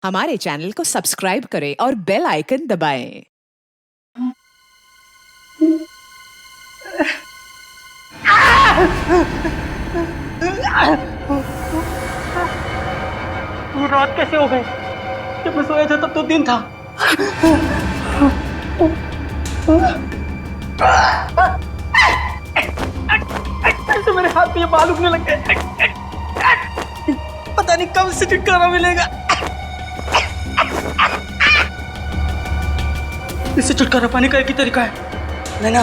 हमारे चैनल को सब्सक्राइब करें और बेल आइकन दबाएं। ये रात कैसे हो गई? जब मैं सोया था तब तो दिन था। ऐसे मेरे हाथ में ये बाल उगने लग गए। पता नहीं कब से छुटकारा मिलेगा। इससे छुटकारा पाने का एक ही तरीका है, मैं ना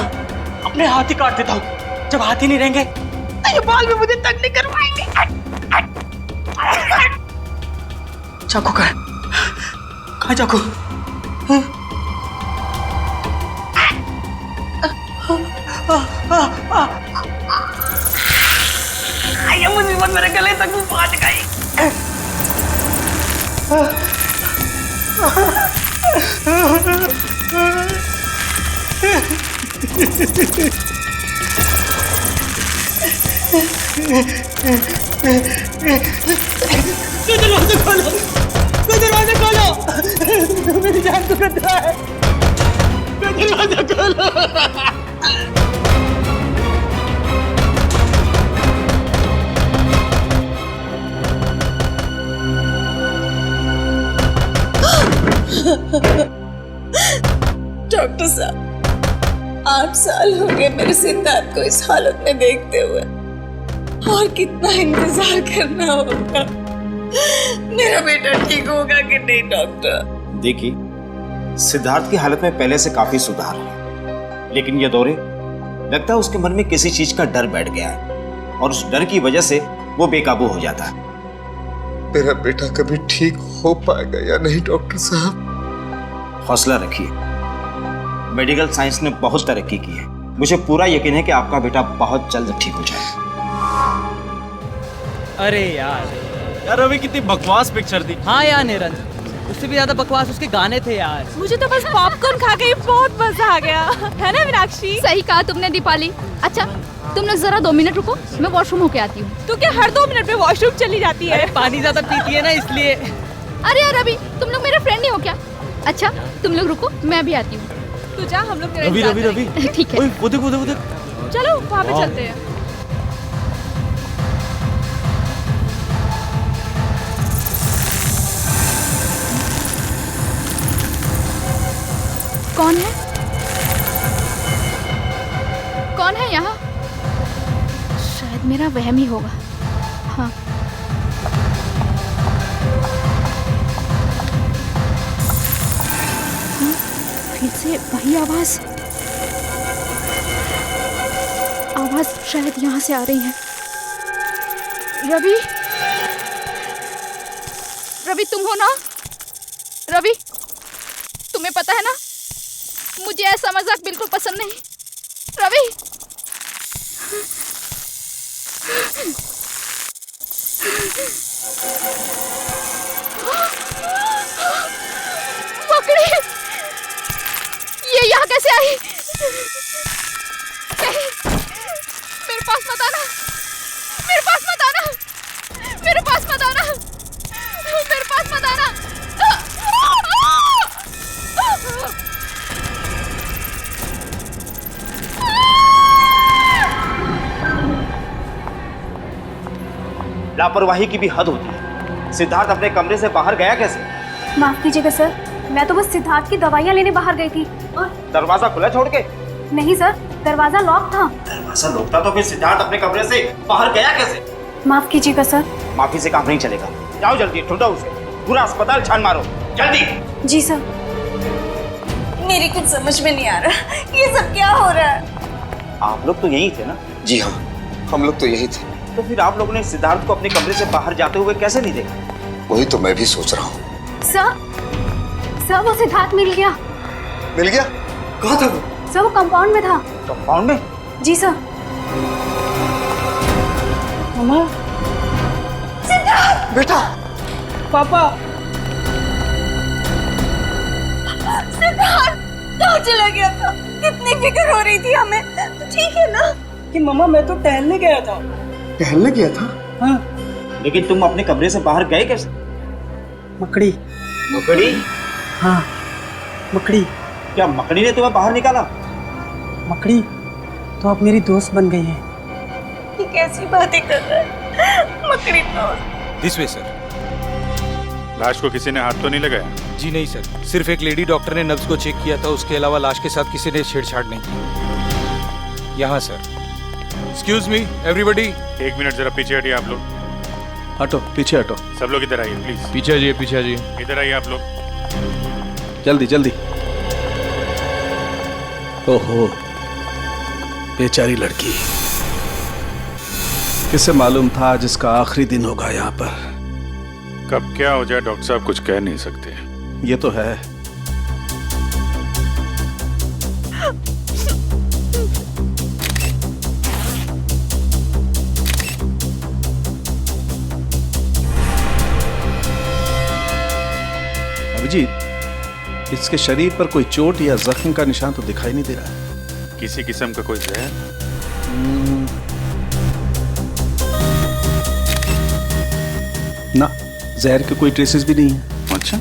अपने हाथ ही काट देता हूँ। जब हाथ ही नहीं रहेंगे तो ये बाल भी मुझे तंग नहीं करवाएंगे। चाकू कहाँ चाकू? ये मुसीबत मेरे गले तक पहुंच गई। दरवाजा खोलो, मेरी जान को खतरा है। दरवाजा खोलो। डॉक्टर साहब, 8 साल हो गए मेरे सिद्धार्थ को इस हालत में देखते हुए, और कितना इंतजार करना होगा। मेरा बेटा ठीक होगा कि नहीं डॉक्टर? देखिए, सिद्धार्थ की हालत में पहले से काफी सुधार है, लेकिन ये दौरे लगता है उसके मन में किसी चीज का डर बैठ गया है और उस डर की वजह से वो बेकाबू हो जाता है। मेरा बेटा कभी ठीक हो पाएगा या नहीं डॉक्टर साहब? हौसला रखिए, मेडिकल साइंस ने बहुत तरक्की की है। मुझे पूरा यकीन है कि आपका बेटा बहुत जल्द ठीक हो जाएगा। अरे यार अभी कितनी बकवास पिक्चर थी। हाँ यार निरंजन, उससे भी ज्यादा बकवास उसके गाने थे यार। मुझे तो बस पॉपकॉर्न खा के बहुत मजा आ गया, है ना मीनाक्षी? सही कहा तुमने दीपाली। अच्छा तुम लोग जरा 2 मिनट रुको, मैं वॉशरूम होके आती हूँ। तू क्या हर 2 मिनट में वॉशरूम चली जाती है? पानी ज्यादा पीती है ना इसलिए। अरे यार रवि, तुम लोग मेरे फ्रेंड नहीं हो क्या? अच्छा तुम लोग रुको, मैं भी आती हूँ। तू जा, हम लोग रवि ठीक है। वो देख। चलो वहाँ पे चलते हैं। कौन है? कौन है यहाँ? शायद मेरा वहम ही होगा। हाँ फिर से वही आवाज शायद यहाँ से आ रही है। रवि तुम हो ना? रवि, तुम्हें पता है ना, मुझे ऐसा मजाक बिल्कुल पसंद नहीं। रवि, पकड़ी, ये यहाँ कैसे आई? नहीं, मेरे पास मत आना, मेरे पास मत आना, मेरे पास मत आना, मेरे पास मत आना। लापरवाही की भी हद होती है। सिद्धार्थ अपने कमरे से बाहर गया कैसे? माफ कीजिएगा सर, मैं तो बस सिद्धार्थ की दवाइयाँ लेने बाहर गई थी और दरवाजा खुला छोड़ के? नहीं सर, दरवाजा लॉक था। दरवाजा लॉक था तो फिर सिद्धार्थ अपने कमरे से बाहर गया कैसे? माफ कीजिएगा सर। माफी से काम नहीं चलेगा। जाओ जल्दी, ढूंढो उसे, पूरा अस्पताल छान मारो, जल्दी। जी सर। मेरी कुछ समझ में नहीं आ रहा, ये सब क्या हो रहा है? आप लोग तो यही थे ना? जी हाँ, हम लोग तो यही थे। तो फिर आप लोगों ने सिद्धार्थ को अपने कमरे से बाहर जाते हुए कैसे नहीं देखा? वही तो मैं भी सोच रहा हूँ। सर वो सिद्धार्थ मिल गया। मिल गया? कहाँ था वो? सर वो कंपाउंड में था। कंपाउंड में? जी सर। मम्मा, सिद्धार्थ! बेटा, पापा, सिद्धार्थ कहाँ चला गया था? कितनी फिक्र हो रही थी हमें। तो ठीक है ना? कि मम्मा मैं तो टहलने गया था। टहलने गया था? हाँ। लेकिन तुम अपने कमरे से बाहर गए कैसे? मकड़ी। मकड़ी? हाँ, मकड़ी। क्या मकड़ी ने तुम्हें बाहर निकाला? मकड़ी तो अब मेरी दोस्त बन गई है। ये कैसी बातें कर रहा है? मकड़ी तो दिस वे सर। लाश को किसी ने हाथ तो नहीं लगाया? जी नहीं सर, सिर्फ एक लेडी डॉक्टर ने नब्ज को चेक किया था, उसके अलावा लाश के साथ किसी ने छेड़छाड़ नहीं की। यहाँ sir. Excuse me everybody. 1 minute जरा पीछे हटिए आप लोग। हटो, पीछे हटो। सब लोग इधर आइए प्लीज। पीछे आइए, पीछे आइए। इधर आइए आप लोग। जल्दी जल्दी। ओहो, बेचारी लड़की। किसे मालूम था आज इसका आखिरी दिन होगा यहाँ पर। कब क्या हो जाए डॉक्टर साहब कुछ कह नहीं सकते। ये तो है। अभिजीत, इसके शरीर पर कोई चोट या जख्म का निशान तो दिखाई नहीं दे रहा है। किसी किस्म का कोई जहर? ना, जहर के कोई ट्रेसेस भी नहीं है। अच्छा।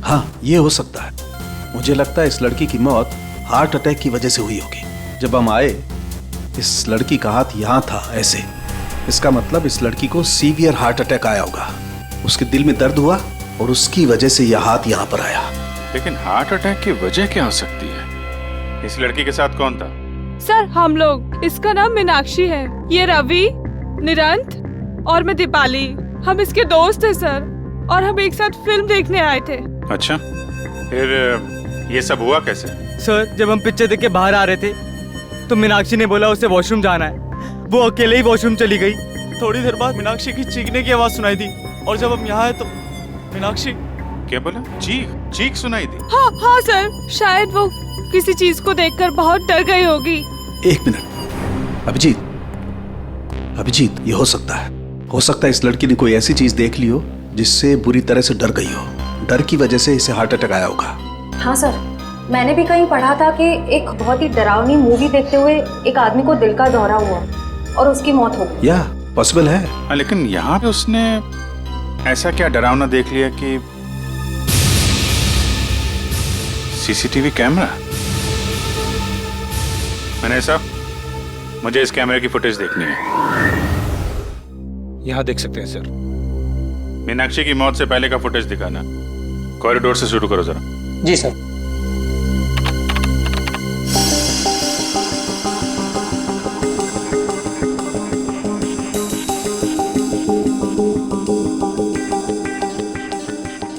हाँ, ये हो सकता है। मुझे लगता है इस लड़की की मौत हार्ट अटैक की वजह से हुई होगी। जब हम आए, इस लड़की का हाथ यहाँ था ऐसे। इसका मतलब इस लड़की को सीवियर हार्ट अटैक आया होगा। उसके दिल में दर्द हुआ और उसकी वजह से यह हाथ यहाँ पर आया। लेकिन हार्ट अटैक की वजह क्या हो सकती है? इस लड़की के साथ कौन था? सर हम लोग, इसका नाम मीनाक्षी है, ये रवि, निरंत और मैं दीपाली। हम इसके दोस्त हैं सर, और हम एक साथ फिल्म देखने आए थे। अच्छा, फिर ये सब हुआ कैसे? सर जब हम पिक्चर देख के बाहर आ रहे थे तो मीनाक्षी ने बोला उसे वॉशरूम जाना है। वो अकेले ही वॉशरूम चली गई। थोड़ी देर बाद मीनाक्षी की चीखने की आवाज सुनाई दी, और जब हम यहाँ आए तो मीनाक्षी। क्या बोला? चीख सुनाई दी? हाँ हाँ सर, शायद वो किसी चीज को देखकर बहुत डर गई होगी। 1 मिनट। अभिजीत, ये हो सकता है। हो सकता है इस लड़की ने कोई ऐसी चीज देख ली हो जिससे बुरी तरह से डर गई हो। डर की वजह से इसे हार्ट अटैक आया होगा। हाँ सर, मैंने भी कहीं पढ़ा था कि एक बहुत ही डरावनी मूवी देखते हुए एक आदमी को दिल का दौरा हुआ और उसकी मौत हो गई। या पॉसिबल है। हाँ, लेकिन यहाँ पे उसने ऐसा क्या डरावना देख लिया कि सीसीटीवी कैमरा? मैंने साहब, मुझे इस कैमरे की फुटेज देखनी है। यहाँ देख सकते हैं सर। मीनाक्षी की मौत से पहले का फुटेज दिखाना। कॉरिडोर से शुरू करो जरा। जी सर।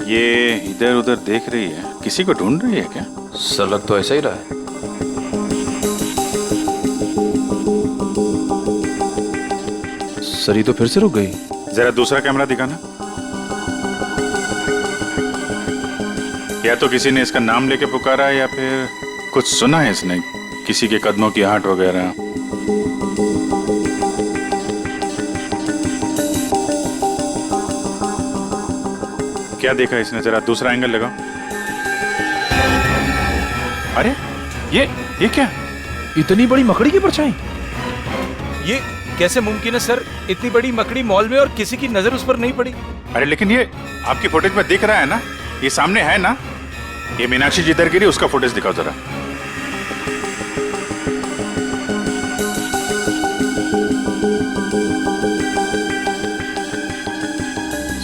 ये इधर उधर देख रही है, किसी को ढूंढ रही है क्या? सर लग तो ऐसा ही रहा है। सर ये तो फिर से रुक गई। जरा दूसरा कैमरा दिखाना। या तो किसी ने इसका नाम लेके पुकारा या फिर कुछ सुना है इसने, किसी के कदमों की आहट वगैरह। क्या देखा इसने? जरा दूसरा एंगल लगाओ। अरे ये क्या? इतनी बड़ी मकड़ी की परछाई? ये कैसे मुमकिन है सर? इतनी बड़ी मकड़ी मॉल में और किसी की नजर उस पर नहीं पड़ी। अरे लेकिन ये आपकी फुटेज में दिख रहा है ना, ये सामने है ना। ये मीनाक्षी जिधर गिरी उसका फुटेज दिखाओ जरा।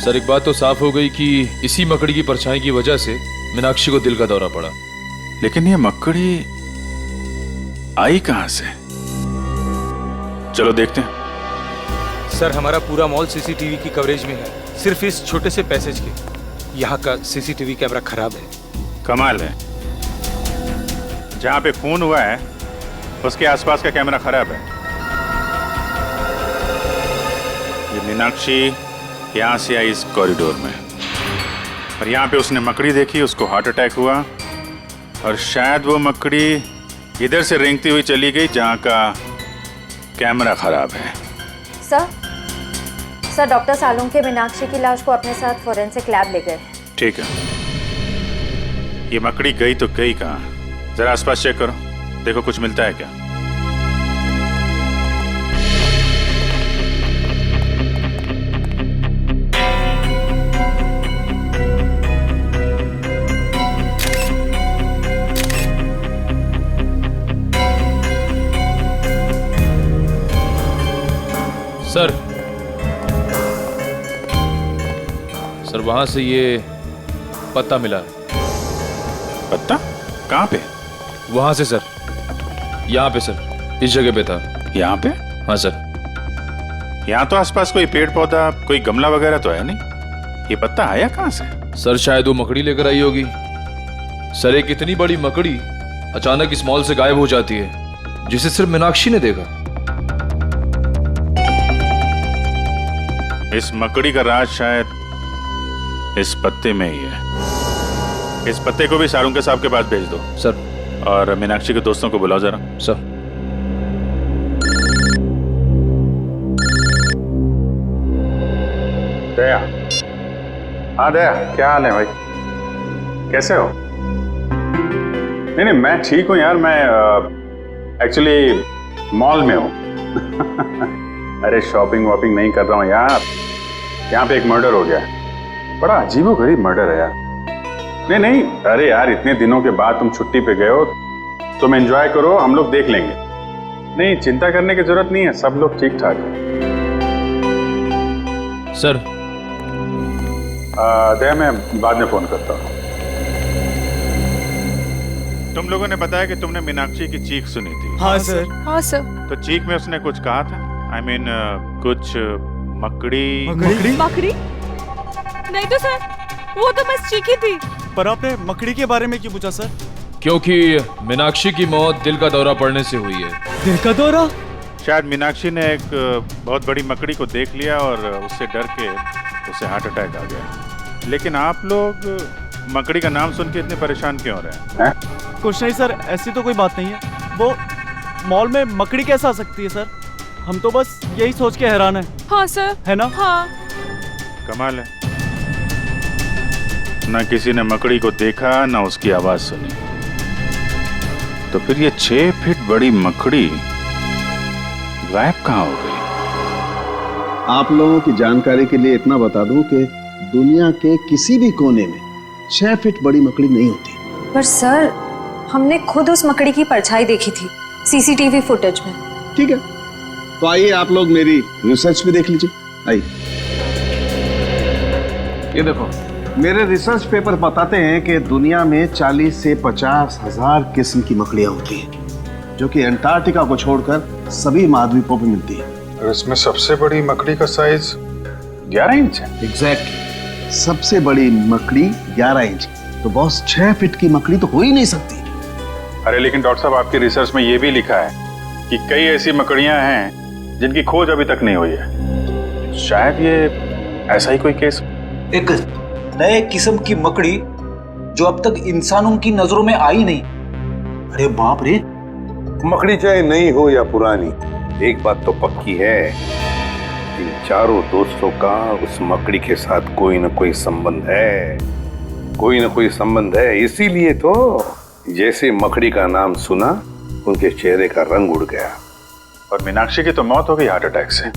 सर एक बात तो साफ हो गई कि इसी मकड़ी की परछाई की वजह से मीनाक्षी को दिल का दौरा पड़ा। लेकिन ये मकड़ी आई कहां से? चलो देखते हैं। सर हमारा पूरा मॉल सीसीटीवी की कवरेज में है, सिर्फ इस छोटे से पैसेज के। यहाँ का सीसीटीवी कैमरा खराब है। कमाल है, जहां पे खून हुआ है उसके आसपास का कैमरा खराब है। ये मीनाक्षी यहां से आई इस कॉरिडोर में, और यहाँ पे उसने मकड़ी देखी, उसको हार्ट अटैक हुआ, और शायद वो मकड़ी इधर से रेंगती हुई चली गई जहाँ का कैमरा खराब है। सर डॉक्टर सालुंके मीनाक्षी की लाश को अपने साथ फोरेंसिक लैब ले गए। ठीक है, ये मकड़ी गई तो गई कहाँ? जरा आसपास चेक करो, देखो कुछ मिलता है क्या। सर सर वहां से ये पत्ता मिला है। पत्ता कहाँ पे? वहां से सर, यहाँ पे सर, इस जगह पे था। यहाँ पे? हाँ सर। यहाँ तो आसपास कोई पेड़ पौधा, कोई गमला वगैरह तो है नहीं। ये पत्ता आया कहाँ से? सर शायद वो मकड़ी लेकर आई होगी। सर एक इतनी बड़ी मकड़ी अचानक इस मॉल से गायब हो जाती है, जिसे सिर्फ मीनाक्षी ने देखा। इस मकड़ी का राज शायद इस पत्ते में ही है। इस पत्ते को भी सारुंके साहब के पास भेज दो सर। और मीनाक्षी के दोस्तों को बुलाओ जरा। सर। दया, हाँ दया, क्या हाल है भाई? कैसे हो? नहीं नहीं, मैं ठीक हूँ यार। मैं एक्चुअली मॉल में हूँ। अरे शॉपिंग वॉपिंग नहीं कर रहा हूँ यार। यहाँ पे एक मर्डर हो गया है। बड़ा अजीबोगरीब मर्डर है यार। नहीं नहीं, अरे यार इतने दिनों के बाद तुम छुट्टी पे गए हो, तुम एंजॉय करो, हम लोग देख लेंगे। नहीं, चिंता करने की जरूरत नहीं है, सब लोग ठीक ठाक है। सर दया, मैं बाद में फोन करता हूँ। तुम लोगों ने बताया कि तुमने मीनाक्षी की चीख सुनी थी। हाँ सर। हाँ सर। तो चीख में उसने कुछ कहा था? I mean, कुछ मकड़ी? मकड़ी? नहीं तो सर, वो तो बस चीखी थी। पर आपने मकड़ी के बारे में क्यों पूछा सर? क्योंकि मीनाक्षी की मौत दिल का दौरा पड़ने से हुई है। दिल का दौरा? शायद मीनाक्षी ने एक बहुत बड़ी मकड़ी को देख लिया और उससे डर के उसे हार्ट अटैक आ गया। लेकिन आप लोग मकड़ी का नाम सुन के इतने परेशान क्यों हो रहे हैं? कुछ नहीं सर, ऐसी तो कोई बात नहीं है। वो मॉल में मकड़ी कैसे आ सकती है सर? हम तो बस यही सोच के हैरान है। हाँ सर। है ना? हाँ। कमाल है, ना किसी ने मकड़ी को देखा ना उसकी आवाज सुनी, तो फिर ये 6 फीट बड़ी मकड़ी गायब कहाँ हो गई? आप लोगों की जानकारी के लिए इतना बता दूं कि दुनिया के किसी भी कोने में 6 फीट बड़ी मकड़ी नहीं होती। पर सर, हमने खुद उस मकड़ी की परछाई देखी थी सीसीटीवी फुटेज में। ठीक है, तो आइए आप लोग मेरी रिसर्च भी देख लीजिए। आइए, ये देखो, मेरे रिसर्च पेपर बताते हैं कि दुनिया में 40 से 50 हजार किस्म की मकड़ियां होती हैं, जो कि अंटार्कटिका को छोड़कर सभी महाद्वीपों पर मिलती है। और इसमें सबसे बड़ी मकड़ी का साइज 11 इंच है। एग्जैक्टली, सबसे बड़ी मकड़ी 11 इंच। तो बॉस 6 फीट की मकड़ी तो हो ही नहीं सकती। अरे लेकिन डॉक्टर साहब, आपकी रिसर्च में ये भी लिखा है कि कई ऐसी मकड़ियां हैं जिनकी खोज अभी तक नहीं हुई है। शायद ये ऐसा ही कोई केस। एक नए किस्म की मकड़ी जो अब तक इंसानों की नजरों में आई नहीं। अरे बाप रे! मकड़ी चाहे नई हो या पुरानी, एक बात तो पक्की है, इन चारों दोस्तों का उस मकड़ी के साथ कोई ना कोई संबंध है। कोई ना कोई संबंध है, इसीलिए तो जैसे मकड़ी का नाम सुना उनके चेहरे का रंग उड़ गया। और मीनाक्षी की तो मौत हो गई हार्ट अटैक से।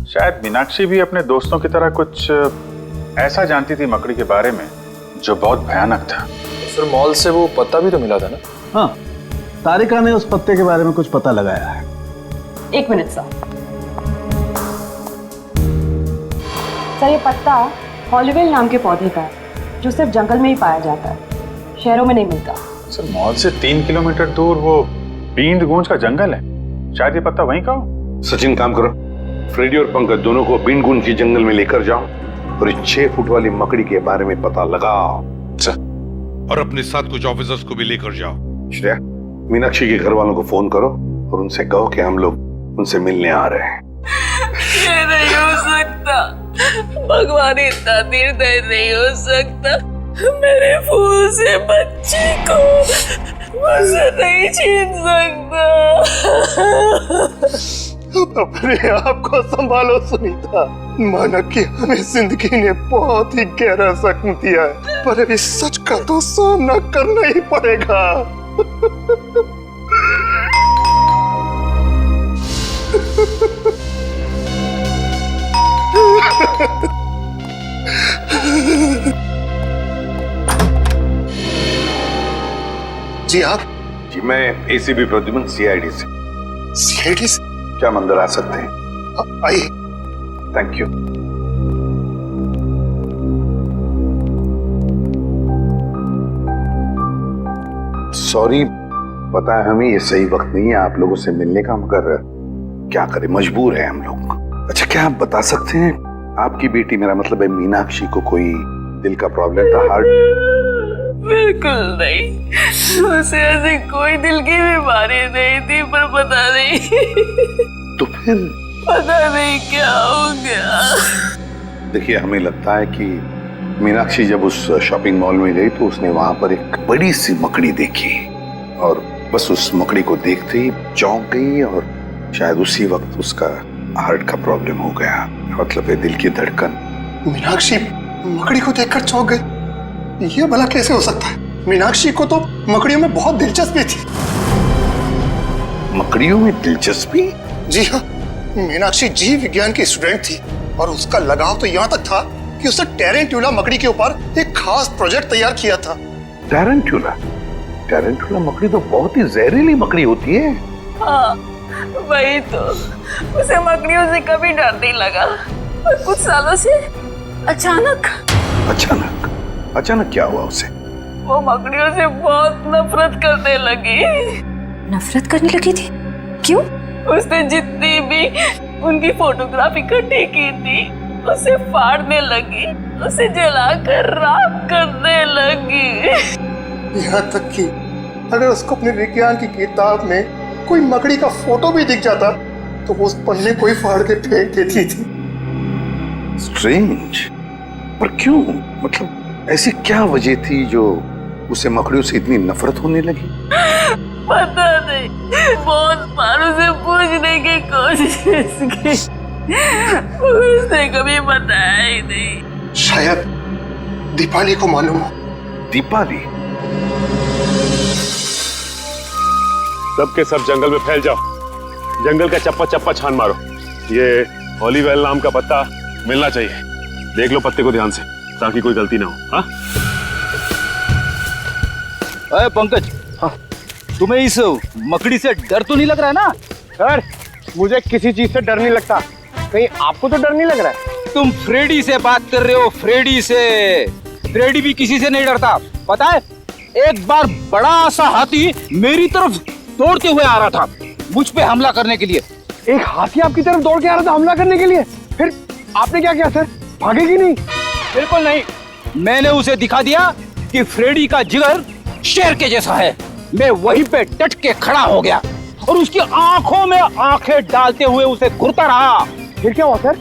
शायद मीनाक्षी भी अपने दोस्तों की तरह कुछ ऐसा जानती थी मकड़ी के बारे में जो बहुत भयानक था। सर मॉल से वो पत्ता भी तो मिला था ना? हाँ, तारिका ने उस पत्ते के बारे में कुछ पता लगाया है। 1 मिनट सर। सर, ये पत्ता हॉलीवेल नाम के पौधे का है, जो सिर्फ जंगल में ही पाया जाता है, शहरों में नहीं मिलता। सर मॉल से 3 किलोमीटर दूर वो बींद गूंज का जंगल है, शायद ये पत्ता वहीं का हो। सचिन, काम करो, फ्रेडी और पंकज दोनों को बीनगुन की जंगल में लेकर जाओ और इस 6 फुट वाली मकड़ी के बारे में पता लगाओ। और अपने साथ कुछ ऑफिसर्स को भी लेकर जाओ। श्रेया, मीनाक्षी के घर वालों को फोन करो और उनसे कहो कि हम लोग उनसे मिलने आ रहे हैं। ये नहीं हो सकता, भगवान इतना निर्दय नहीं हो सकता। मेरे फूल से बच्चे को मुझसे नहीं छीन सकता। अपने आप को संभालो सुनीता, माना कि हमें जिंदगी ने बहुत ही गहरा जख्म दिया है, पर अब इस सच का तो सामना करना ही पड़ेगा। जी आप? जी मैं एसीबी प्रद्युमन, सीआईडी से। सीआईडी से? क्या हम अंदर आ सकते हैं? आइए। Thank you. सॉरी, पता है हमें ये सही वक्त नहीं है आप लोगों से मिलने का, मगर क्या करें, मजबूर है हम लोग। अच्छा, क्या आप बता सकते हैं आपकी बेटी, मेरा मतलब है मीनाक्षी को कोई दिल का प्रॉब्लम था, हार्ट? बिल्कुल नहीं, उसे ऐसी कोई दिल की बीमारी नहीं थी, पर पता नहीं तो फिर पता नहीं क्या हो गया। देखिए, हमें लगता है कि मीनाक्षी जब उस शॉपिंग मॉल में गई तो उसने वहां पर एक बड़ी सी मकड़ी देखी और बस उस मकड़ी को देखते ही चौंक गई और शायद उसी वक्त उसका हार्ट का प्रॉब्लम हो गया, मतलब है दिल की धड़कन। मीनाक्षी मकड़ी को देखकर चौंक गई, ये भला कैसे हो सकता है? मीनाक्षी को तो मकड़ियों में बहुत दिलचस्पी थी। मकड़ियों में दिलचस्पी? जी हाँ, मीनाक्षी जीव विज्ञान की स्टूडेंट थी और उसका लगाव तो यहाँ तक था कि उसने टेरेंट्यूला मकड़ी के ऊपर एक खास प्रोजेक्ट तैयार किया था। टेरेंट्यूला? टेरेंट्यूला मकड़ी तो बहुत ही जहरीली मकड़ी होती है। हाँ, वही तो, उसे मकड़ियों से कभी डर नहीं लगा और कुछ सालों से अचानक क्या हुआ उसे? वो मकड़ियों से बहुत नफरत करने लगी। नफरत करने लगी थी? क्यों? उसने जितनी भी उनकी फोटोग्राफ इकट्ठी की थी उसे फाड़ने लगी, उसे जलाकर राख करने लगी। यहाँ तक कि अगर उसको अपने विज्ञान की किताब में कोई मकड़ी का फोटो भी दिख जाता तो वो उस पन्ने को ही फाड़ के फेंक देती थी। स्ट्रेंज, पर क्यों? मतलब ऐसी क्या वजह थी जो उसे मकड़ियों से इतनी नफरत होने लगी? पता नहीं, बहुत बार उसे पूछने की कोशिश की, उसने कभी बताया ही नहीं। शायद दीपाली को मालूम हो। दीपाली? सबके सब जंगल में फैल जाओ, जंगल का चप्पा चप्पा छान मारो। ये ओलिवेल नाम का पत्ता मिलना चाहिए, देख लो पत्ते को ध्यान से ताकि कोई गलती ना हो। हाँ? अरे पंकज, हाँ, तुम्हें इस मकड़ी से डर तो नहीं लग रहा है ना? सर, मुझे किसी चीज से डर नहीं लगता, कहीं आपको तो डर नहीं लग रहा है? तुम फ्रेडी से बात कर रहे हो, फ्रेडी से। फ्रेडी भी किसी से नहीं डरता, पता है? एक बार बड़ा सा हाथी मेरी तरफ दौड़ते हुए आ रहा था, मुझ पे हमला करने के लिए। एक हाथी आपकी तरफ दौड़ के आ रहा था हमला करने के लिए? फिर आपने क्या किया सर? भागेगी नहीं? बिल्कुल नहीं, मैंने उसे दिखा दिया कि फ्रेडी का जिगर शेर के जैसा है। मैं वहीं पे डट के खड़ा हो गया और उसकी आंखों में आंखें डालते हुए उसे घूरता रहा। फिर क्या हुआ सर?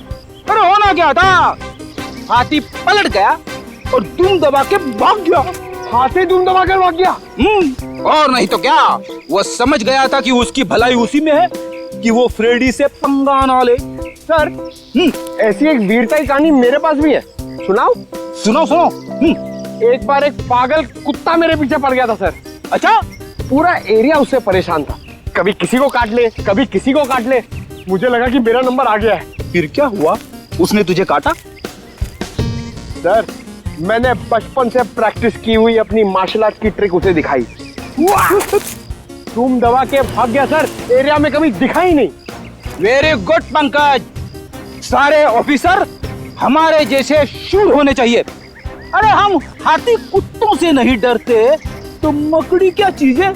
अरे होना क्या था, हाथी पलट गया और दुम दबा के भाग गया। हाथी दुम दबा कर भाग गया? और नहीं तो क्या, वो समझ गया था कि उसकी भलाई उसी में है कि वो फ्रेडी से पंगा ना ले। सर, ऐसी एक वीरता की कहानी मेरे पास भी है, सुनाओ? सुनो। एक बार एक पागल कुत्ता मेरे पीछे पड़ गया था सर। अच्छा? पूरा एरिया उससे परेशान था, कभी किसी को काट ले, कभी किसी को काट ले। मुझे लगा कि मेरा नंबर आ गया है। फिर क्या हुआ? उसने तुझे काटा? सर, मैंने बचपन से प्रैक्टिस की हुई अपनी मार्शल आर्ट की ट्रिक उसे दिखाई, तुम दबा के भाग गया सर, एरिया में कभी दिखा ही नहीं। वेरी गुड पंकज, सारे ऑफिसर हमारे जैसे शूर होने चाहिए। अरे हम हाथी कुत्तों से नहीं डरते तो मकड़ी क्या चीज है?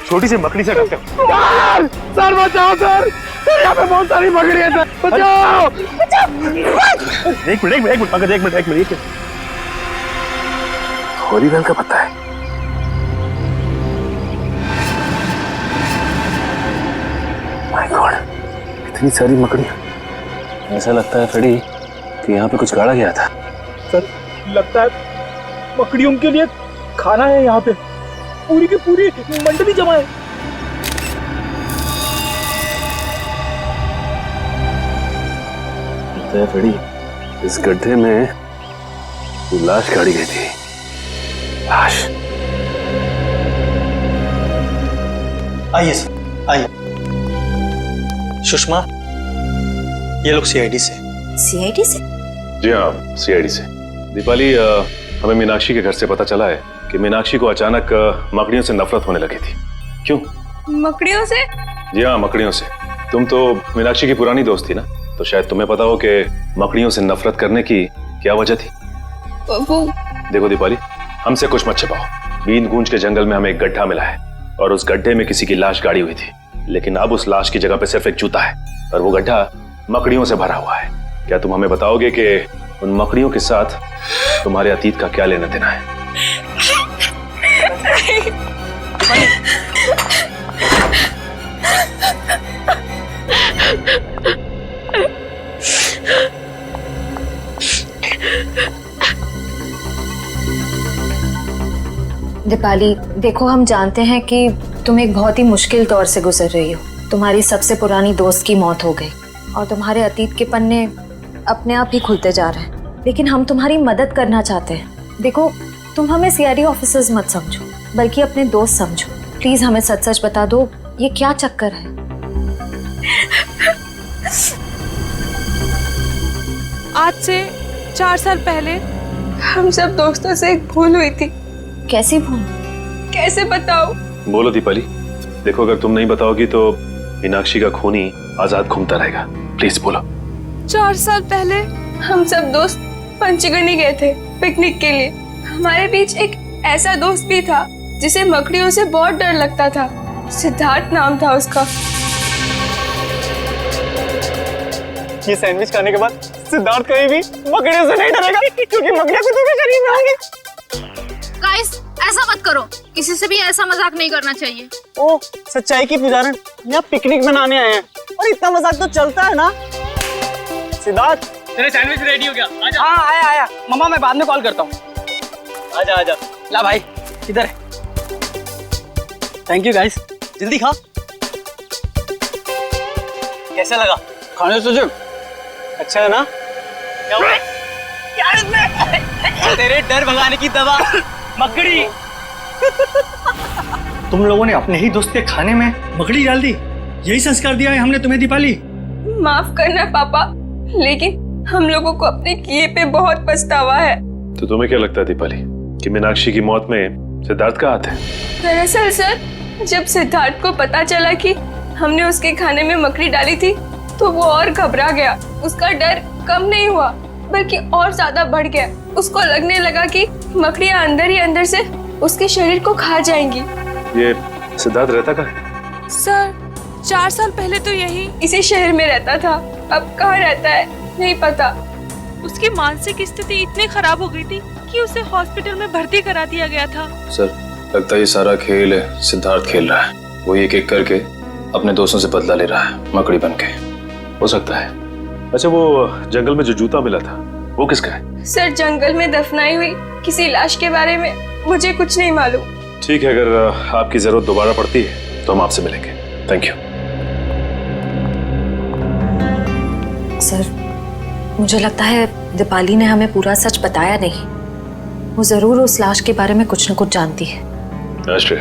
छोटी सी मकड़ी से डरते हो? सर बचाओ सर, यहाँ पे बहुत सारी मकड़ी है सर, बचाओ। एक मिनट पंकज, एक मिनट। ओलिवेल का पता है? माय गॉड, इतनी सारी मकड़ियां। ऐसा लगता है फ्रेडी कि यहाँ पे कुछ गाड़ा गया था। सर, लगता है मकड़ियों के लिए खाना है यहाँ पे, पूरी की पूरी मंडली जमा है। लगता है फ्रेडी इस गड्ढे में लाश गाड़ी गई थी। लाश? आइए सर, आइए। सुषमा, ये लोग सीआईडी से। सीआईडी से? जी हाँ, सीआईडी से। दीपाली, हमें मीनाक्षी के घर से पता चला है कि मीनाक्षी को अचानक मकड़ियों से नफरत होने लगी थी। क्यों? मकड़ियों से? जी हाँ, मकड़ियों से। तुम तो मीनाक्षी की पुरानी दोस्त थी ना, तो शायद तुम्हें पता हो कि मकड़ियों से नफरत करने की क्या वजह थी। वो देखो दीपाली, हमसे कुछ मत छिपाओ। बीन गूंज के जंगल में हमें एक गड्ढा मिला है और उस गड्ढे में किसी की लाश गाड़ी हुई थी, लेकिन अब उस लाश की जगह पे सिर्फ एक जूता है और वो गड्ढा मकड़ियों से भरा हुआ है। क्या तुम हमें बताओगे कि उन मकड़ियों के साथ तुम्हारे अतीत का क्या लेना देना है? दीपाली, देखो हम जानते हैं कि तुम एक बहुत ही मुश्किल दौर से गुजर रही हो। तुम्हारी सबसे पुरानी दोस्त की मौत हो गई और तुम्हारे अतीत के पन्ने अपने आप ही खुलते जा रहे हैं, लेकिन हम तुम्हारी मदद करना चाहते हैं। देखो, तुम हमें सीआईडी ऑफिसर्स मत समझो, बल्कि अपने दोस्त समझो। प्लीज हमें सच सच बता दो, ये क्या चक्कर है? आज से 4 साल पहले हम सब दोस्तों से एक भूल हुई थी। कैसी भूल? कैसे बताओ? बोलो दीपाली। देखो, अगर तुम नहीं बताओगी तो मीनाक्षी का खूनी आजाद घूमता रहेगा। प्लीज बोलो। 4 साल पहले हम सब दोस्त पंचगनी गए थे पिकनिक के लिए। हमारे बीच एक ऐसा दोस्त भी था जिसे मकड़ियों से बहुत डर लगता था। सिद्धार्थ नाम था उसका। ये सैंडविच खाने के बाद सिद्धार्थ कहीं भी मकड़ियों से नहीं डरेगा, क्योंकि मकड़ियां खुद के शरीर में होंगी। गाइस, ऐसा मत करो, किसी से भी ऐसा मजाक नहीं करना चाहिए। ओ, सच्चाई की पुजारन, यहाँ पिकनिक मनाने आए हैं और इतना मजाक तो चलता है ना। सिद्धार्थ, तेरे सैंडविच रेडी हो गया? आजा। हाँ, आया। मम्मा, मैं बाद में कॉल करता हूँ। आजा। ला भाई, इधर है। थैंक यू गाइस, जल्दी खा। कैसा लगा? खाने से जो अच्छा है ना? क्या हुआ? क्या इसमें? तेरे डर भगाने की दवा, मकड़ी। तुम लोगों ने अपने ही दोस्त के खाने में मकड़ी डाल दी। यही संस्कार दिया है हमने तुम्हें दीपाली। माफ करना पापा, लेकिन हम लोगों को अपने किए पे बहुत पछतावा है। तो तुम्हें क्या लगता है दीपाली कि मीनाक्षी की मौत में सिद्धार्थ का हाथ है? दरअसल सर, जब सिद्धार्थ को पता चला कि हमने उसके खाने में मकड़ी डाली थी, तो वो और घबरा गया। उसका डर कम नहीं हुआ, बल्कि और ज्यादा बढ़ गया। उसको लगने लगा कि मकड़ियां अंदर ही अंदर से उसके शरीर को खा जाएंगी। ये सिद्धार्थ रहता कहाँ है? सर, 4 साल पहले तो यही इसी शहर में रहता था। अब कहाँ रहता है नहीं पता। उसकी मानसिक स्थिति इतनी खराब हो गई थी कि उसे हॉस्पिटल में भर्ती करा दिया गया था। सर, लगता है ये सारा खेल सिद्धार्थ खेल रहा है। वो एक एक करके अपने दोस्तों से बदला ले रहा है, मकड़ी बन के। हो सकता है। अच्छा, वो जंगल में जो जूता मिला था वो किसका है? सर, जंगल में दफनाई हुई किसी लाश के बारे में मुझे कुछ नहीं मालूम। ठीक है, अगर आपकी जरूरत दोबारा पड़ती है तो हम आपसे मिलेंगे। Thank you. सर, मुझे लगता है दीपाली ने हमें पूरा सच बताया नहीं। वो जरूर उस लाश के बारे में कुछ न कुछ जानती है। आश्रय,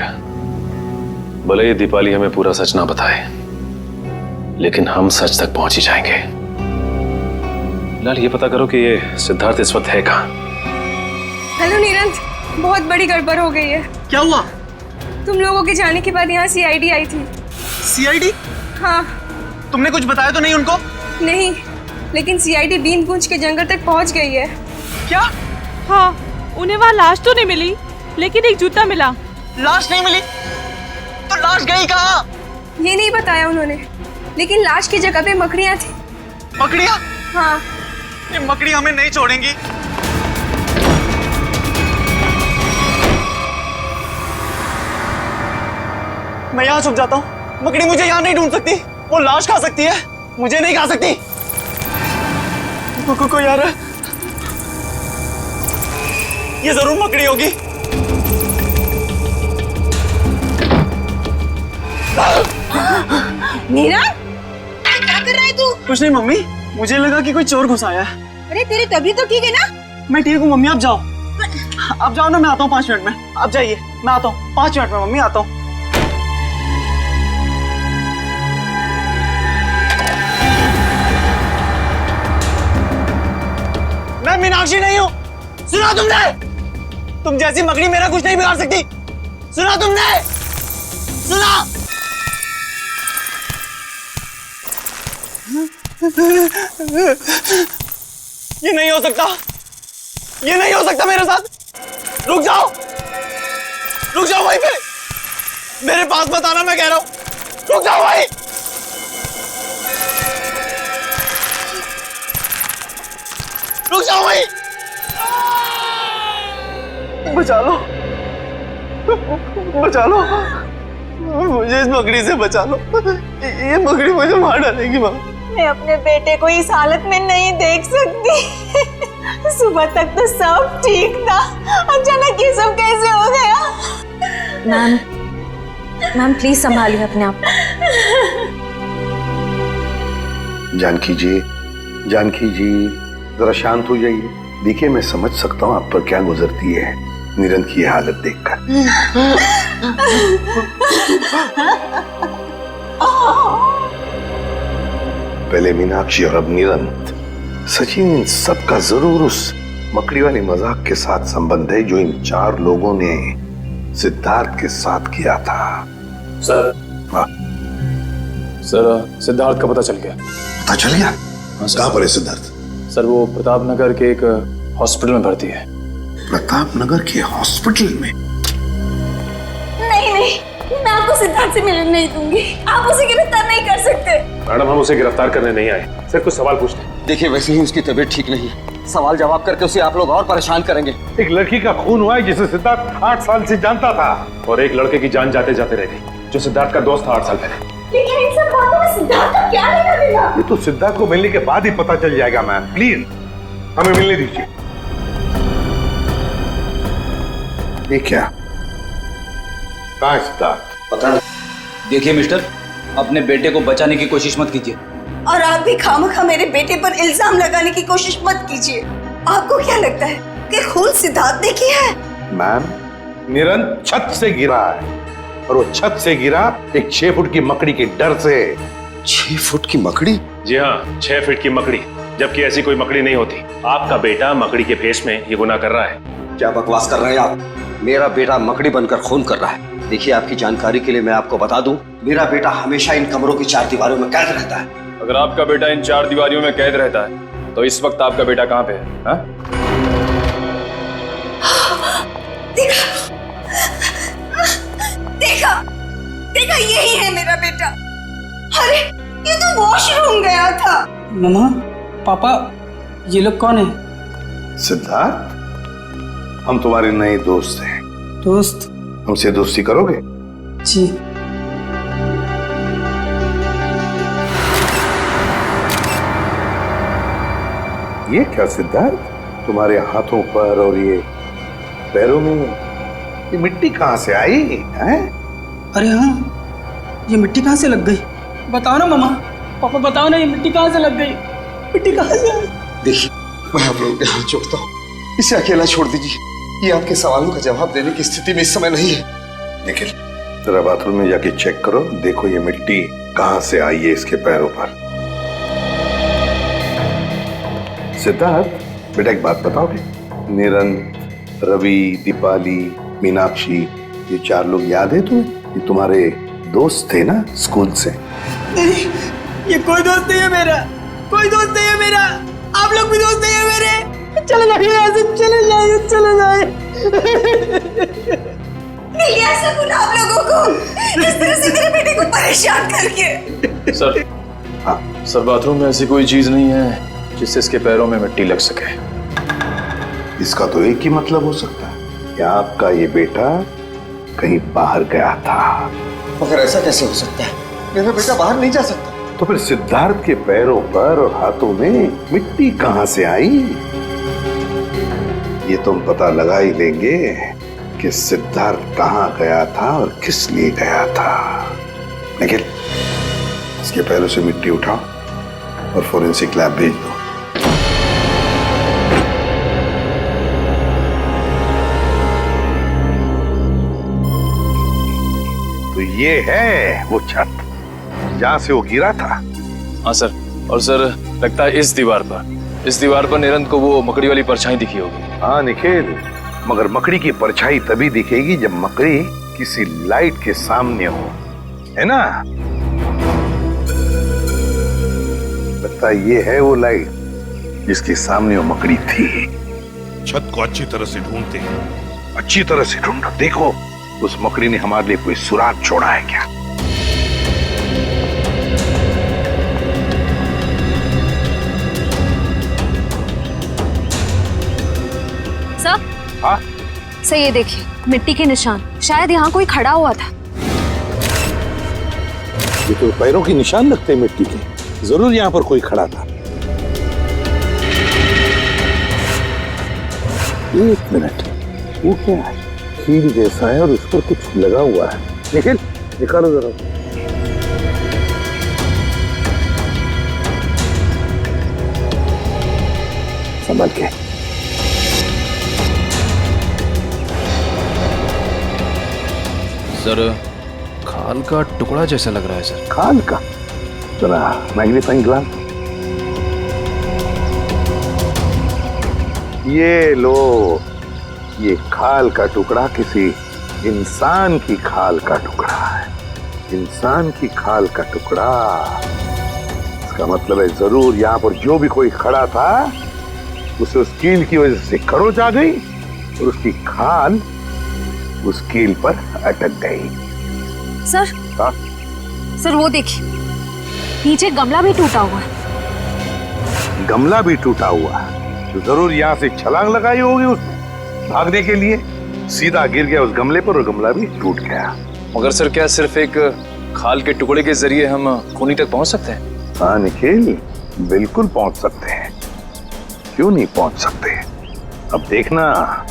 भले ही दीपाली हमें पूरा सच ना बताए, लेकिन हम सच तक पहुंच ही जाएंगे। फिलहाल ये पता करो कि ये सिद्धार्थ इस वक्त है कहाँ। हेलो नीरंत, बहुत बड़ी गड़बड़ हो गई है। क्या हुआ? तुम लोगों के जाने के बाद यहाँ सीआईडी आई थी। सीआईडी? हाँ। तुमने कुछ बताया तो नहीं उनको? नहीं, लेकिन सीआईडी बीन गूंज के जंगल तक पहुँच गई है। क्या? हाँ, उन्हें वहाँ लाश तो नहीं मिली, लेकिन एक जूता मिला। लाश नहीं मिली? तो लाश गई कहाँ? ये नहीं बताया उन्होंने, लेकिन लाश की जगह पे मकड़ियाँ थी। मकड़ियाँ? हाँ। ये मकड़ी हमें नहीं छोड़ेंगी। मैं यहाँ छुप जाता हूँ। मकड़ी मुझे यहाँ नहीं ढूंढ सकती। वो लाश खा सकती है, मुझे नहीं खा सकती। कोई आ रहा है। ये जरूर मकड़ी होगी। नीरा, क्या कर रहा है तू? कुछ नहीं मम्मी, मुझे लगा कि कोई चोर घुस आया है। अरे तेरी तबीयत तो ठीक है ना? मैं ठीक हूँ मम्मी, आप जाओ। आप जाओ ना, मैं आता हूँ 5 मिनट में। आप जाइए, मैं आता हूँ 5 मिनट में मम्मी, आता हूँ। मीनाक्षी नहीं हूँ। सुना तुमने? तुम जैसी मकड़ी मेरा कुछ नहीं बिगाड़ सकती। सुना तुमने? सुना? ये नहीं हो सकता, ये नहीं हो सकता मेरे साथ। रुक जाओ वहीं पे, मेरे पास मत आना, मैं कह रहा हूं। रुक जाओ वहीं। रुक जाओ वहीं। बचा लो, बचा लो मुझे, इस मकड़ी से बचा लो। ये मकड़ी मुझे मार डालेगी माँ। मैं अपने बेटे को इस हालत में नहीं देख सकती। सुबह तक तो सब ठीक था, अचानक ये सब कैसे हो गया? मैम प्लीज संभालिए अपने आप। जानकी जी जरा शांत हो जाइए। देखिए मैं समझ सकता हूँ आप पर क्या गुजरती है निरंत की हालत देखकर। पहले मीनाक्षी और अब निरंत। सचिन, इन सबका जरूर उस मकड़ी वाली मजाक के साथ संबंध है जो इन 4 लोगों ने सिद्धार्थ के साथ किया था। सर सिद्धार्थ का पता चल गया। पता चल गया? कहाँ पर है सिद्धार्थ? सर वो प्रताप नगर के एक हॉस्पिटल में भर्ती है। प्रताप नगर के हॉस्पिटल में? नहीं, मैं आपको सिद्धार्थ से मिलने नहीं दूंगी। आप उसे गिरफ्तार नहीं कर सकते। मैडम हम उसे गिरफ्तार करने नहीं आए, सिर्फ कुछ सवाल पूछते हैं। देखिए वैसे ही उसकी तबीयत ठीक नहीं है, सवाल जवाब करके उसे आप लोग और परेशान करेंगे। एक लड़की का खून हुआ है जिसे सिद्धार्थ 8 साल से जानता था, और एक लड़के की जान जाते जाते रह गई जो सिद्धार्थ का दोस्त था 8 साल पहले। लेकिन इन सब बातों में सिद्धार्थ का क्या लेना देना? ये तो सिद्धार्थ को मिलने के बाद ही पता चल जाएगा। मैम प्लीज हमें मिलने दीजिए। ये क्या? कहाँ है सिद्धार्थ? पता नहीं। देखिए मिस्टर, अपने बेटे को बचाने की कोशिश मत कीजिए। और आप भी खामखा मेरे बेटे पर इल्जाम लगाने की कोशिश मत कीजिए। आपको क्या लगता है कि खून सिद्धार्थ ने किया है? मैम, निरंत छत से गिरा है और वो छत से गिरा एक 6 फुट की मकड़ी के डर से। 6 फुट की मकड़ी? जी हाँ, 6 फीट की मकड़ी, जबकि ऐसी कोई मकड़ी नहीं होती। आपका बेटा मकड़ी के भेष में ये गुनाह कर रहा है। क्या बकवास कर रहे हैं आप? मेरा बेटा मकड़ी बनकर खून कर रहा है। देखिए आपकी जानकारी के लिए मैं आपको बता दूं, मेरा बेटा हमेशा इन कमरों की 4 दीवारों में कैद रहता है। अगर आपका बेटा इन 4 दीवारियों में कैद रहता है तो इस वक्त आपका बेटा कहाँ पे है? हा? देखा यही है मेरा बेटा। अरे ये तो वॉशरूम गया था। मम्मा, पापा, ये लोग कौन है? सिद्धार्थ, हम तुम्हारे नए दोस्त हैं। दोस्त? हमसे दोस्ती करोगे? जी। ये क्या सिद्धार्थ, तुम्हारे हाथों पर और ये पैरों में ये मिट्टी कहाँ से आई है? अरे हाँ, ये मिट्टी कहाँ से लग गई? बताओ ना मामा, पापा बताओ ना, ये मिट्टी कहाँ से लग गई? मिट्टी कहाँ से आई? देखिए मैं आप लोगों के हाथ जोड़ता हूँ, इसे अकेला छोड़ दीजिए। ये आपके सवालों का जवाब देने की स्थिति में इस समय नहीं है। निखिल, जरा बाथरूम में जाके चेक करो, देखो ये मिट्टी कहाँ से आई है इसके पैरों पर। सिद्धार्थ बेटा एक बात बताओगे, निरंत, रवि, दीपाली, मीनाक्षी, ये 4 लोग याद है तुम्हें? ये तुम्हारे दोस्त थे ना स्कूल से? नहीं, ये कोई दोस्त नहीं है मेरा, कोई दोस्त नहीं है मेरा। आप लोग भी दोस्त नहीं है मेरे। चले जाइए यहाँ से, चले जाइए, चले जाइए। मिलिया सकून आप लोगों को, इस तरह से मेरे बेटे को परेशान करके। सर बाथरूम में ऐसी कोई चीज नहीं है जिससे इसके पैरों में मिट्टी लग सके। इसका तो एक ही मतलब हो सकता है कि आपका ये बेटा कहीं बाहर गया था। मगर ऐसा कैसे हो सकता है? मेरा बेटा बाहर नहीं जा सकता। तो फिर सिद्धार्थ के पैरों पर और हाथों में मिट्टी कहाँ से आई? ये तुम पता लगा ही लेंगे कि सिद्धार्थ कहाँ गया था और किस लिए गया था। निखिल, इसके पैरों से मिट्टी उठाओ और फोरेंसिक लैब भेज दो। तो ये है वो छत जहां से वो गिरा था। हाँ सर, और सर लगता है इस दीवार पर इस दीवार पर निरंत को वो मकड़ी वाली परछाई दिखी होगी। हाँ निखिल, मगर मकड़ी की परछाई तभी दिखेगी जब मकड़ी किसी लाइट के सामने हो, है ना? लगता ये है वो लाइट जिसके सामने वो मकड़ी थी। छत को अच्छी तरह से ढूंढते हैं, अच्छी तरह से ढूंढो। देखो उस मकड़ी ने हमारे लिए कोई सुराग छोड़ा है क्या? सर, हाँ? सर ये देखिए, मिट्टी के निशान। शायद यहाँ कोई खड़ा हुआ था। ये तो पैरों के निशान लगते हैं मिट्टी के। जरूर यहाँ पर कोई खड़ा था। एक मिनट, वो क्या है? कील जैसा है और उस पर कुछ लगा हुआ है। निखिल, निकालो जरा। संभल के। सर, खाल का टुकड़ा जैसा लग रहा है सर। खाल का? जरा मैग्नीफाइंग ग्लास। ये लो, ये खाल का टुकड़ा किसी इंसान की खाल का टुकड़ा है। इंसान की खाल का टुकड़ा। इसका मतलब है जरूर यहाँ पर जो भी कोई खड़ा था उसे उस कील की वजह से खरोच आ गई और उसकी खाल उस कील पर अटक गई। सर, हाँ? सर वो देखिए, नीचे गमला भी टूटा हुआ है। गमला भी टूटा हुआ है तो जरूर यहाँ से छलांग लगाई होगी उसने भागने के लिए। सीधा गिर गया उस गमले पर और गमला भी टूट गया। मगर सर, क्या सिर्फ एक खाल के टुकड़े के जरिए हम खूनी तक पहुंच सकते हैं? हाँ निखिल, बिल्कुल पहुंच सकते हैं। क्यों नहीं पहुंच सकते? अब देखना,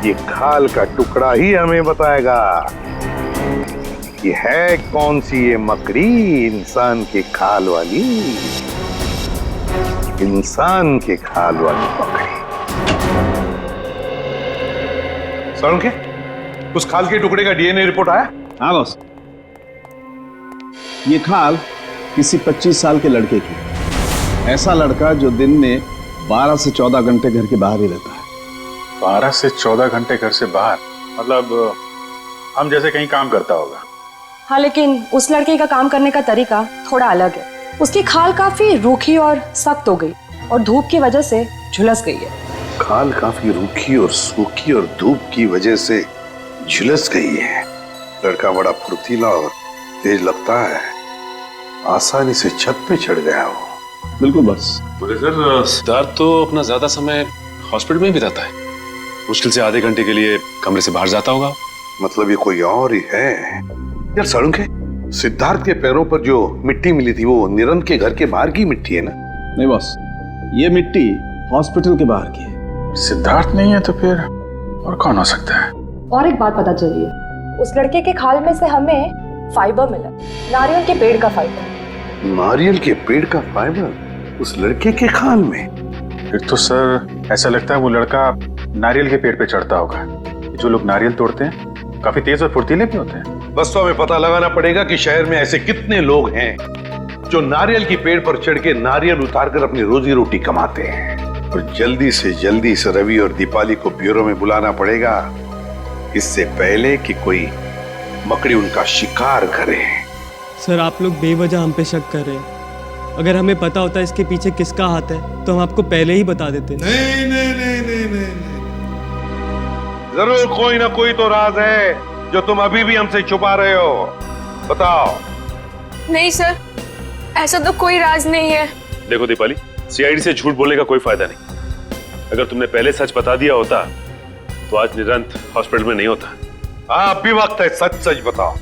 ये खाल का टुकड़ा ही हमें बताएगा कि है कौन सी ये मकड़ी इंसान की खाल वाली। इंसान के खाल वाली मकड़ी। सर, के उस खाल के टुकड़े का डीएनए रिपोर्ट आया? हाँ बॉस, ये खाल किसी 25 साल के लड़के की। ऐसा लड़का जो दिन में 12 से 14 घंटे घर के बाहर ही रहता है। 12 से 14 घंटे घर से बाहर? मतलब हम जैसे कहीं काम करता होगा। हाँ, लेकिन उस लड़के का काम करने का तरीका थोड़ा अलग है। उसकी खाल काफी रूखी और सख्त हो गई और धूप की वजह से झुलस गई है। खाल काफी रूखी और सूखी और धूप की वजह से झुलस गई है। लड़का बड़ा फुर्तीला और तेज लगता है। आसानी से छत पे चढ़ गया हो। बिल्कुल बस। बोले सर, सिद्धार्थ तो अपना ज्यादा समय हॉस्पिटल में ही बिताता है। मुश्किल से आधे घंटे के लिए कमरे से बाहर जाता होगा। मतलब ये कोई और ही है। यार सड़ुंखे, सिद्धार्थ के पैरों पर जो मिट्टी मिली थी वो निरंत के घर के बाहर की मिट्टी है ना? नहीं बॉस, ये मिट्टी हॉस्पिटल के बाहर की है। सिद्धार्थ नहीं है तो फिर और कौन हो सकता है? और एक बात पता चली है, उस लड़के के खाल में से हमें फाइबर मिला, नारियल के पेड़ का फाइबर। नारियल के पेड़ का फाइबर उस लड़के के खाल में? फिर तो सर ऐसा लगता है वो लड़का नारियल के पेड़ पे चढ़ता होगा। जो लोग नारियल तोड़ते हैं काफी तेज और फुर्तीले भी होते हैं। बस तो हमें पता लगाना पड़ेगा कि शहर में ऐसे कितने लोग हैं जो नारियल की पेड़ पर चढ़ के नारियल उतारकर अपनी रोजी रोटी कमाते हैं। और जल्दी से जल्दी इस रवि और दीपाली को ब्यूरो में बुलाना पड़ेगा, इससे पहले कि कोई मकड़ी उनका शिकार करे। सर, आप लोग बेवजह हम पे शक कर रहे हैं। अगर हमें पता होता इसके पीछे किसका हाथ है तो हम आपको पहले ही बता देते। नहीं नहीं नहीं नहीं नहीं, जरूर कोई ना कोई तो राज है जो तुम अभी भी हमसे छुपा रहे हो। बताओ। नहीं सर, ऐसा तो कोई राज नहीं है। देखो दीपाली, सीआईडी से झूठ बोलने का कोई फायदा नहीं। अगर तुमने पहले सच बता दिया होता तो आज निरंत हॉस्पिटल में नहीं होता। हाँ, अभी वक्त है, सच सच बताओ।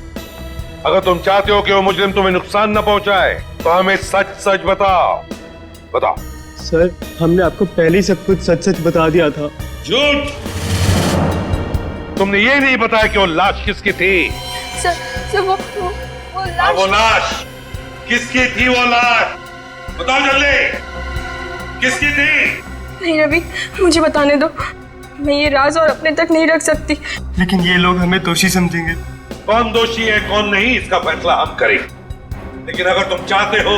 अगर तुम चाहते हो कि वो मुजरिम तुम्हें नुकसान न पहुंचाए तो हमें सच सच बताओ। बताओ। सर, हमने आपको पहले ही सब कुछ सच सच बता दिया था। झूठ! तुमने ये नहीं बताया कि वो लाश किसकी थी? सर वो लाश। वो लाश किसकी थी? वो लाश बताओ जल्दी, किसकी थी? नहीं रवि, मुझे बताने दो। मैं ये राज और अपने तक नहीं रख सकती। लेकिन ये लोग हमें दोषी समझेंगे। कौन दोषी है कौन नहीं इसका फैसला हम करेंगे। लेकिन अगर तुम चाहते हो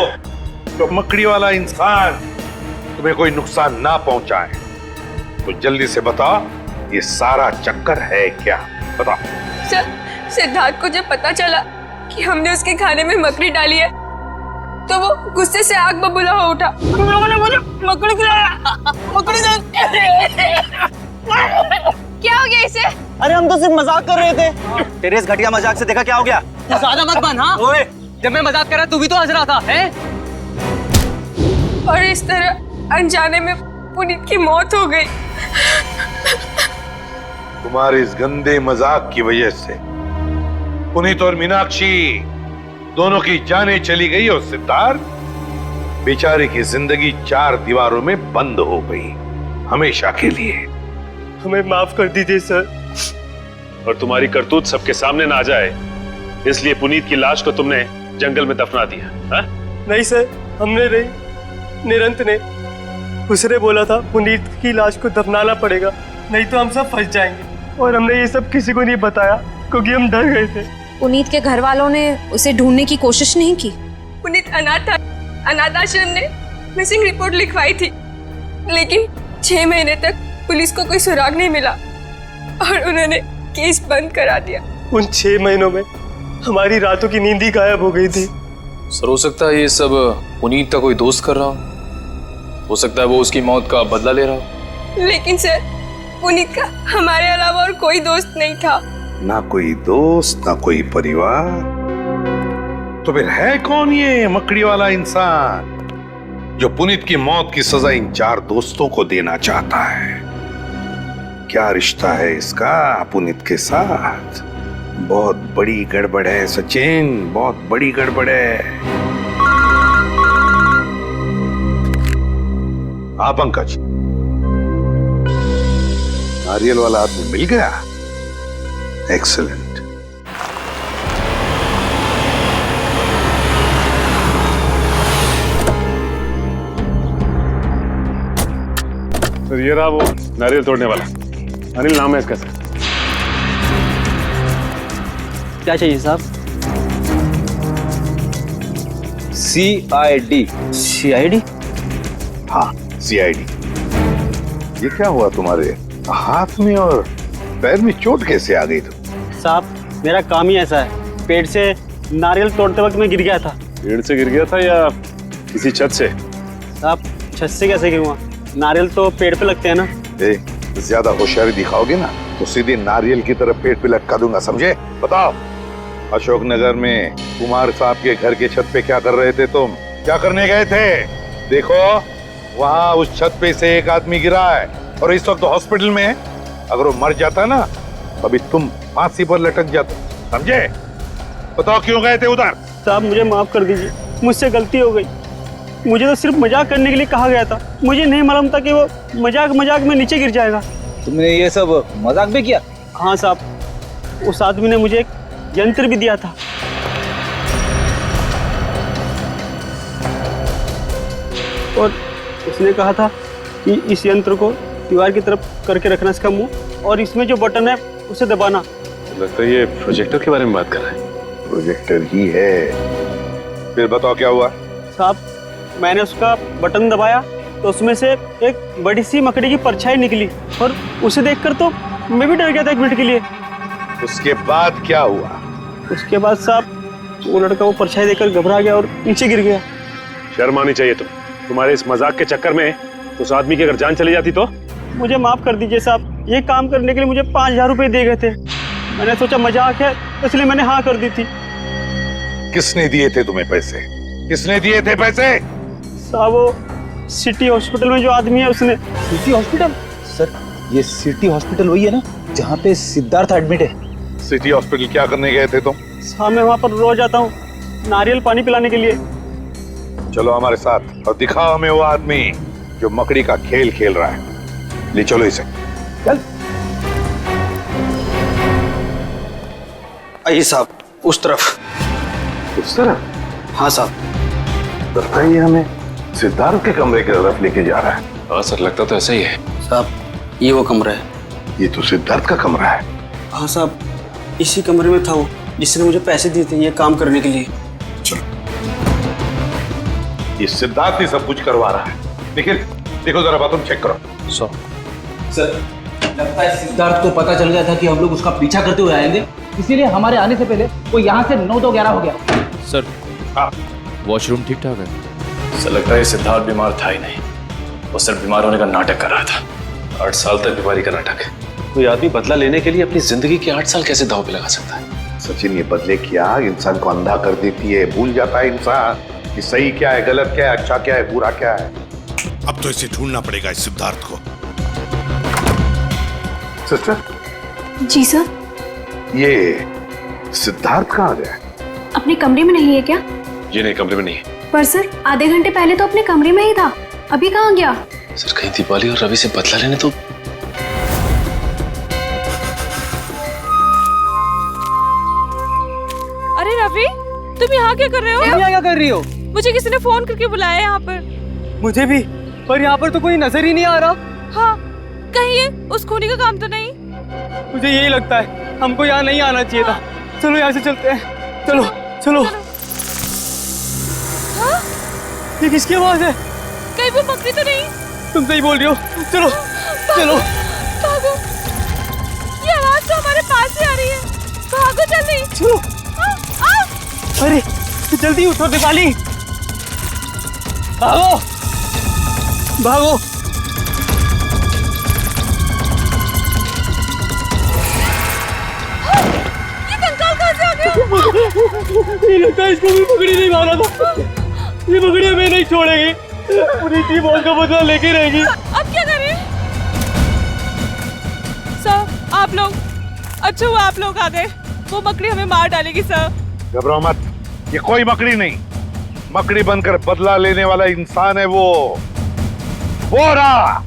तो मकड़ी वाला इंसान तुम्हें कोई नुकसान ना पहुंचाए। तो जल्दी से बता, ये सारा चक्कर है क्या? बता। सर, सिद्धार्थ को जब पता चला कि हमने उसके खाने में मकड़ी डाली है तो वो गुस्से से आग बबूला हो उठा। तुम लोगों ने मुझे मकड़ी खिलाया, मकड़ी क्या हो गया इसे? अरे हम तो सिर्फ मजाक कर रहे थे। तेरे इस घटिया मजाक से देखा क्या हो गया? ज्यादा मत बन। हाँ ओए, जब मैं मजाक कर रहा तू भी तो हंस रहा था हैं? और इस तरह अनजाने में पुनीत की मौत हो गई। तुम्हारे इस गंदे मजाक की वजह से पुनीत और मीनाक्षी दोनों की जानें चली गई और सिद्धार्थ बेचारे की जिंदगी 4 दीवारों में बंद हो गई, हमेशा के लिए। हमें माफ कर दीजिए सर। और तुम्हारी करतूत सबके सामने ना आ जाए इसलिए पुनीत की लाश को तुमने जंगल में दफना दिया। हा? नहीं सर, हमने नहीं, निरंत ने। उसने बोला था पुनीत की लाश को दफनाना पड़ेगा, नहीं तो हम सब फंस जाएंगे। और हमने ये सब किसी को नहीं बताया क्योंकि हम डर गए थे। पुनीत के घर वालों ने उसे ढूंढने की कोशिश नहीं की? पुनीत अनाथ आश्रम ने मिसिंग रिपोर्ट लिखवाई थी, लेकिन 6 महीने तक पुलिस को कोई सुराग नहीं मिला और उन्होंने केस बंद करा दिया। उन 6 महीनों में हमारी रातों की नींद ही गायब हो गई थी। सर, हो सकता है ये सब पुनीत का कोई दोस्त कर रहा हो सकता है वो उसकी मौत का बदला ले रहा हो। लेकिन सर, पुनीत का हमारे अलावा और कोई दोस्त नहीं था। ना कोई दोस्त, ना कोई परिवार, तो फिर है कौन ये मकड़ी वाला इंसान जो पुनीत की मौत की सजा इन 4 दोस्तों को देना चाहता है? क्या रिश्ता है इसका पुनीत के साथ? बहुत बड़ी गड़बड़ है सचिन, बहुत बड़ी गड़बड़ है। हाँ पंकज, नारियल वाला आदमी मिल गया। एक्सीलेंट। सर ये रहा वो नारियल तोड़ने वाला। अनिल नाम है इसका सर। क्या चाहिए साहब? CID। CID? हाँ CID। ये क्या हुआ तुम्हारे हाथ में और पैर में? चोट कैसे आ गई तुम? साहब मेरा काम ही ऐसा है, पेड़ से नारियल तोड़ते वक्त मैं गिर गया था। पेड़ से गिर गया था या किसी छत से? साहब छत से कैसे गिरूंगा, नारियल तो पेड़ पे लगते हैं ना। ज्यादा होशियारी दिखाओगे ना तो सीधे नारियल की तरफ पेड़ पे लटका दूंगा, समझे? बताओ, अशोकनगर में कुमार साहब के घर के छत पे क्या कर रहे थे तुम? क्या करने गए थे? देखो वहाँ उस छत पे से एक आदमी गिरा है और इस वक्त हॉस्पिटल में है। अगर वो मर जाता ना अभी तुम फांसी पर लटक जाते, समझे? बताओ क्यों गए थे उधर? साहब मुझे माफ कर दीजिए, मुझसे गलती हो गई। मुझे तो सिर्फ मजाक करने के लिए कहा गया था, मुझे नहीं मालूम था कि वो मजाक में नीचे गिर जाएगा। तुमने ये सब मजाक भी किया? हाँ साहब, उस आदमी ने मुझे एक यंत्र भी दिया था। और उसने कहा था कि इस यंत्र को दीवार की तरफ करके रखना इसका मुंह, और इसमें जो बटन है उसे दबाना। लगता है ये प्रोजेक्टर के बारे में बात कर रहा है। प्रोजेक्टर ही है। फिर बताओ क्या हुआ? साहब मैंने उसका बटन दबाया तो उसमें से एक बड़ी सी मकड़ी की परछाई निकली और उसे देखकर तो मैं भी डर गया था 1 मिनट के लिए। उसके बाद क्या हुआ? उसके बाद साहब वो लड़का वो परछाई देखकर घबरा गया और नीचे गिर गया। शर्म आनी चाहिए तुम्हारे इस मजाक के चक्कर में उस आदमी की अगर जान चली जाती तो? मुझे माफ कर दीजिए साहब, ये काम करने के लिए मुझे 5000 रुपए दिए गए थे। मैंने सोचा मजाक है इसलिए मैंने हाँ कर दी थी। किसने दिए थे तुम्हें पैसे? किसने दिए थे पैसे? साहब वो सिटी हॉस्पिटल में जो आदमी है उसने। City hospital? सर ये सिटी हॉस्पिटल वही है ना जहाँ पे सिद्धार्थ एडमिट है? सिटी हॉस्पिटल क्या करने गए थे तुम? साहब मैं वहाँ पर रोज आता हूँ नारियल पानी पिलाने के लिए। चलो हमारे साथ और दिखाओ हमें वो आदमी जो मकड़ी का खेल खेल रहा है। ले चलो इसे। चल। आइए साहब, उस तरफ। उस तरफ? हाँ साहब। लगता है ये हमें सिद्धार्थ के कमरे की तरफ लेके जा रहा है। हाँ सर, लगता तो ऐसा ही है। साहब ये वो कमरा है। ये तो सिद्धार्थ का कमरा है। हाँ साहब, इसी कमरे में था वो जिसने मुझे पैसे दिए थे ये काम करने के लिए। चलो, ये सिद्धार्थ ही सब कुछ करवा रहा है। निखिल देखो जरा बाथरूम चेक करो। सर, लगता है सिद्धार्थ को पता चल गया था कि हम लोग उसका पीछा करते हुए आएंगे, इसीलिए हमारे आने से पहले वो यहाँ से 9 तो 11 हो गया। सर, वॉशरूम ठीक ठाक है? सर, लगता है सिद्धार्थ बीमार था ही नहीं, वो सिर्फ बीमार होने का नाटक कर रहा था। 8 साल तक बीमारी का नाटक है। कोई आदमी बदला लेने के लिए अपनी जिंदगी के 8 साल कैसे दांव पे लगा सकता है? सचिन, ये बदले की आग इंसान को अंधा कर देती है। भूल जाता है इंसान कि सही क्या है, गलत क्या है, अच्छा क्या है, बुरा क्या है। अब तो इसे ढूंढना पड़ेगा, इस सिद्धार्थ को। सिस्टर। जी सर। ये सिद्धार्थ कहाँ गया? अपने कमरे में नहीं है क्या? ये नहीं, कमरे में नहीं है। पर सर, आधे घंटे पहले तो अपने कमरे में ही था, अभी कहाँ गया? सर, कहीं दीपाली और रवि से बदला लेने तो। अरे रवि, तुम यहाँ क्या कर रहे हो? तुम यहाँ क्या कर रही हो? मुझे किसी ने फोन करके बुलाया यहाँ पर। मुझे भी, पर यहाँ पर तो कोई नजर ही नहीं आ रहा। हाँ, कहीं ये उस खूनी का काम तो नहीं? मुझे यही लगता है, हमको यहाँ नहीं आना चाहिए था। चलो यहाँ से चलते हैं, चलो चलो। हाँ? ये किसकी आवाज है? कहीं वो मकड़ी तो नहीं? तुम सही बोल रही हो, चलो चलो। भागो, ये आवाज तो हमारे पास ही आ रही है। भागो जल्दी। चलो। अरे जल्दी उठो दीपाली, भागो भागो। ये कंकाल कहाँ से आ गया? ये लगता है इसको भी मकड़ी नहीं मारा था। ये मकड़ी हमें नहीं छोड़ेगी, पूरी टीम का बदला लेके रहेगी। अब क्या करें? सर, आप लोग, अच्छा हुआ आप लोग आ गए। वो मकड़ी हमें मार डालेगी सर। घबराओ मत, ये कोई मकड़ी नहीं, मकड़ी बनकर बदला लेने वाला इंसान है वो रहा।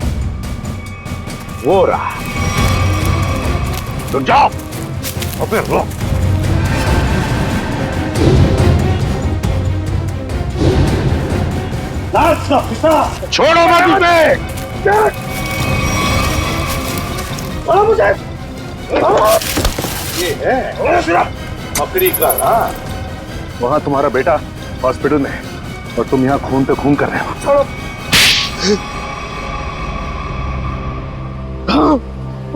तो जाओ और फिर रो। छोड़ो मत उसे। मुझे ये है मकड़ी का ना। वहां तुम्हारा बेटा हॉस्पिटल में और तुम यहाँ खून पे खून कर रहे हो। छोड़ो।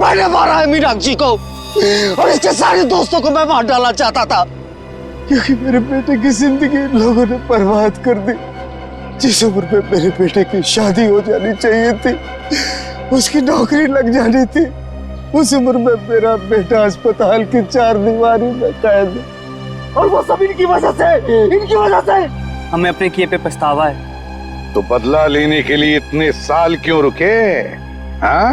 मैंने मारा है मीनाक्षी को और इसके सारे दोस्तों को मैं मार डालना चाहता था, क्योंकि मेरे बेटे की जिंदगी इन लोगों ने बर्बाद कर दी। जिस उम्र में मेरे बेटे की शादी हो जानी चाहिए थी, उसकी नौकरी लग जानी थी, उस उम्र में मेरा बेटा अस्पताल की 4 दीवारी में कैद है। और वो सब इनकी वजह से हमें अपने किए पे पछतावा है। तो बदला लेने के लिए इतने साल क्यों रुके? हाँ?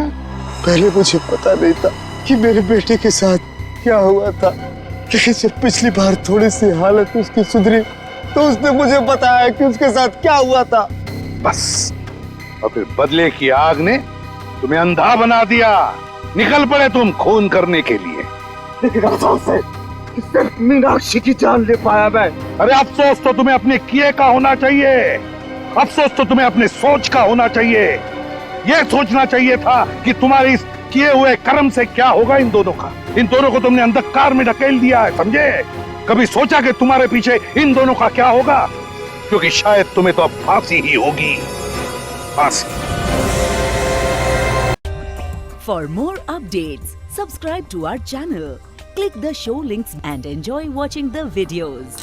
पहले मुझे पता नहीं था कि मेरे बेटे के साथ क्या हुआ था, लेकिन जब पिछली बार थोड़ी सी हालत उसकी सुधरी तो उसने मुझे बताया कि उसके साथ क्या हुआ था। बस, और फिर बदले की आग ने तुम्हें अंधा बना दिया। निकल पड़े तुम खून करने के लिए। लेकिन अफसोस है कि सिर्फ मीनाक्षी की जान ले पाया मैं। अरे अफसोस तो तुम्हें अपने किए का होना चाहिए, अफसोस तो तुम्हें अपने सोच का होना चाहिए। यह सोचना चाहिए था कि तुम्हारे इस किए हुए कर्म से क्या होगा इन दोनों का। इन दोनों को तुमने अंधकार में ढकेल दिया है, समझे? कभी सोचा कि तुम्हारे पीछे इन दोनों का क्या होगा? क्योंकि शायद तुम्हें तो अब फांसी ही होगी, फांसी। For more updates, subscribe to our channel, click the show links and enjoy watching the videos.